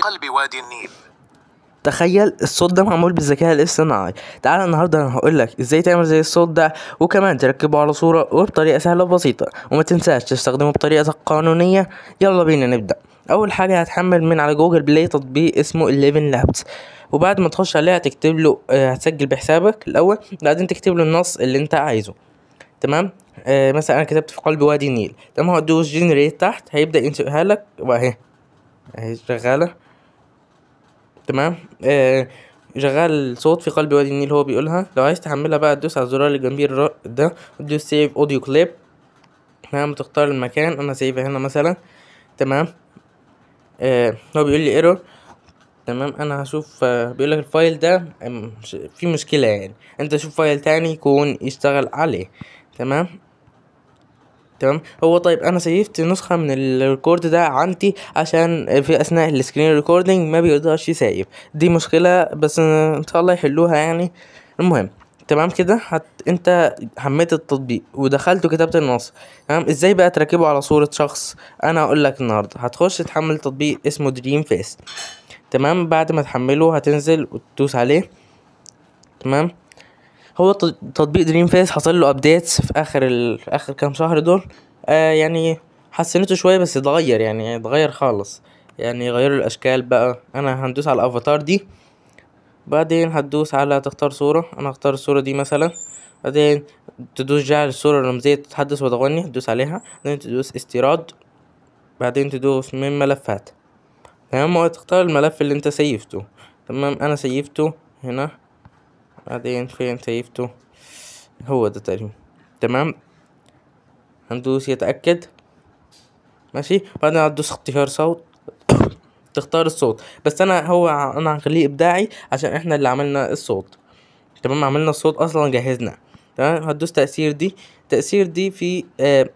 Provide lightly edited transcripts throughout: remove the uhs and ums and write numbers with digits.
قلب وادي النيل. تخيل الصوت ده معمول بالذكاء الاصطناعي. تعالى النهارده انا هقولك ازاي تعمل زي الصوت ده، وكمان تركبه على صورة وبطريقة سهلة وبسيطة، وما تنساش تستخدمه بطريقة قانونية. يلا بينا نبدأ. اول حاجة هتحمل من على جوجل بلاي تطبيق اسمه 11 لابس، وبعد ما تخش عليه هتكتب له هتسجل بحسابك الاول، بعدين تكتب له النص اللي انت عايزه. تمام. مثلا انا كتبت في قلب وادي النيل. تمام، هتدوس جنريت تحت هيبدأ ينشئها لك، اهي شغالة. تمام. شغال الصوت في قلب وادي النيل هو بيقولها. لو عايز تحملها بقى تدوس على الزرار اللي جنبيه ده وتدوس سيف اوديو كليب. تمام، تختار المكان، انا سيفها هنا مثلا. تمام. هو بيقول لي ايرور. تمام، انا هشوف. بيقول لك الفايل ده في مشكلة، يعني انت شوف فايل تاني يكون يشتغل عليه. تمام. هو طيب انا سيفت نسخة من الريكورد ده عندي عشان في اثناء السكرين ريكوردينج ما بيقدرش يسيف. دي مشكلة بس ان شاء الله يحلوها يعني. المهم، تمام كده انت حميت التطبيق ودخلت وكتبت النص. تمام، ازاي بقى تركبه على صورة شخص؟ انا هقول لك النهارده. هتخش تحمل تطبيق اسمه دريم فيس. تمام، بعد ما تحمله هتنزل وتدوس عليه. تمام. هو تطبيق دريم فيس حصل له ابديتس في اخر كام شهر دول. يعني حسنته شويه بس اتغير، يعني اتغير خالص. يعني غيروا الاشكال بقى. انا هندوس على الافاتار دي، بعدين هتدوس على تختار صوره. انا هختار الصوره دي مثلا. بعدين تدوس جعل الصوره الرمزيه تتحدث وتغني، تدوس عليها. بعدين تدوس استيراد، بعدين تدوس من ملفات. تمام، وتختار الملف اللي انت سيفته. تمام، انا سيفته هنا. بعدين فين سيفته؟ هو ده تقريبا. تمام، هندوس يتأكد. ماشي، بعدين هتدوس اختيار صوت. تختار الصوت، بس انا هخليه ابداعي عشان احنا اللي عملنا الصوت. تمام، عملنا الصوت اصلا جهزنا. تمام، هتدوس تأثير دي في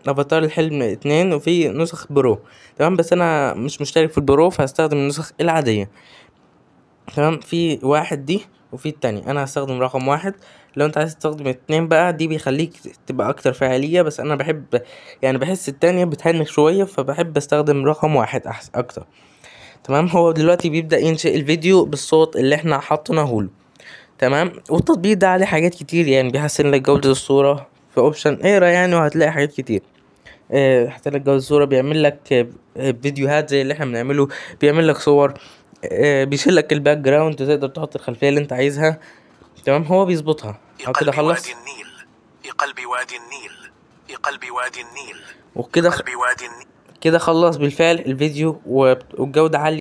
افاتار الحلم 2 وفي نسخ برو. تمام، بس انا مش مشترك في البرو فهستخدم النسخ العادية. تمام، في واحد دي وفي التاني. انا هستخدم رقم واحد. لو انت عايز تستخدم اتنين بقى دي بيخليك تبقى اكتر فعالية، بس انا بحب يعني بحس التانية بتهنك شوية، فبحب استخدم رقم واحد احسن اكتر. تمام، هو دلوقتي بيبدأ ينشئ الفيديو بالصوت اللي احنا حاطينه له. تمام، والتطبيق ده عليه حاجات كتير، يعني بيحسن لك جودة الصورة في اوبشن اقرا يعني، وهتلاقي حاجات كتير. حتى لك جودة الصورة، بيعمل لك فيديوهات زي اللي احنا بنعمله، بيعمل لك صور. بيشيل لك الباك جراوند، تقدر تحط الخلفيه اللي انت عايزها. تمام، هو بيظبطها. في كده قلب خلص. وادي النيل. في قلب وادي النيل. في قلب وادي النيل. في وكده قلب وادي النيل. كده خلص بالفعل الفيديو والجودة عالية.